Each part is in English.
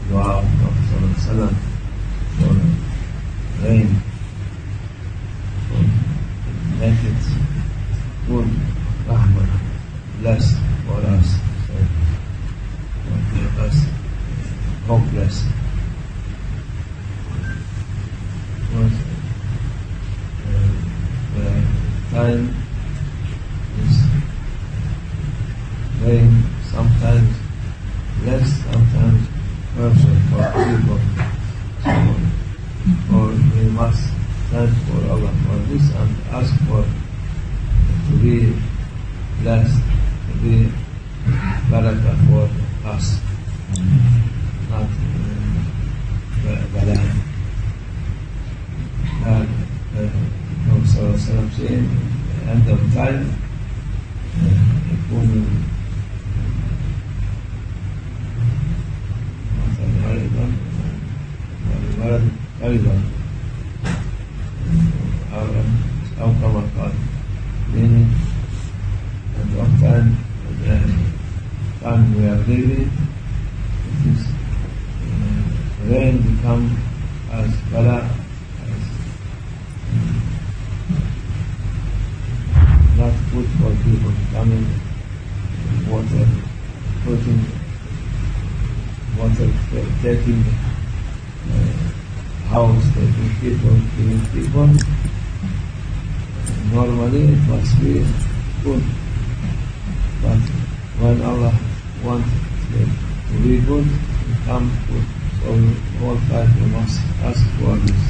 Dua of Prophet for rain, for make it good, Rahmah, blessed for us, so don't make us hopeless. The time is rain, sometimes less, sometimes perfect for people. So, we must thank for Allah for this and ask for to be blessed, to be barakah for us, not Bala. Prophet saying, at the end of time, يكون مثلا والولد أيضا أو كما قال, meaning at one time, the time we are living, it is rain become as Bala, not good for people, coming water, putting water, taking house, taking people, killing people. Normally it must be good, but when Allah wants it to be good, it comes good. So all time we must ask for this.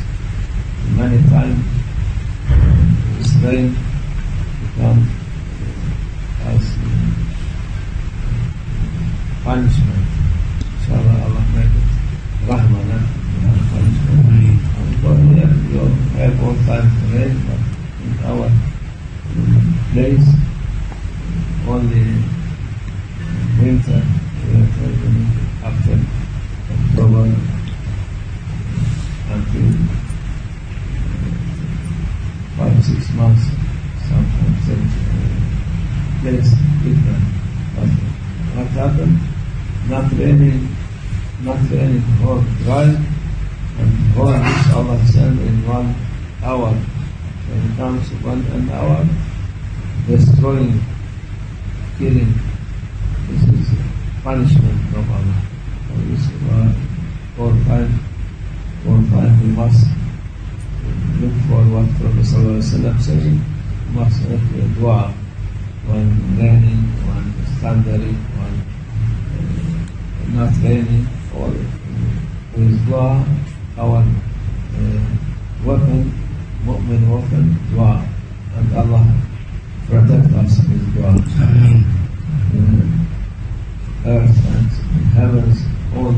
Many times this rain become as punishment. Inshallah, Allah make it Rahmah, not punishment. You have all time to rain, but in our place, only winter, after October until 5-6 months, sometimes place different. But what happened? Not raining or dry, and all this Allah sent in 1 hour. When it comes to an hour, destroying, killing, this is punishment from Allah. So this is why 4 times we must look for what Prophet ﷺ saying. We must make a dua when raining, when thundering, when not raining, or with dua, our weapon, mu'min weapon, dua, and Allah protect us with dua. Earth and heavens, all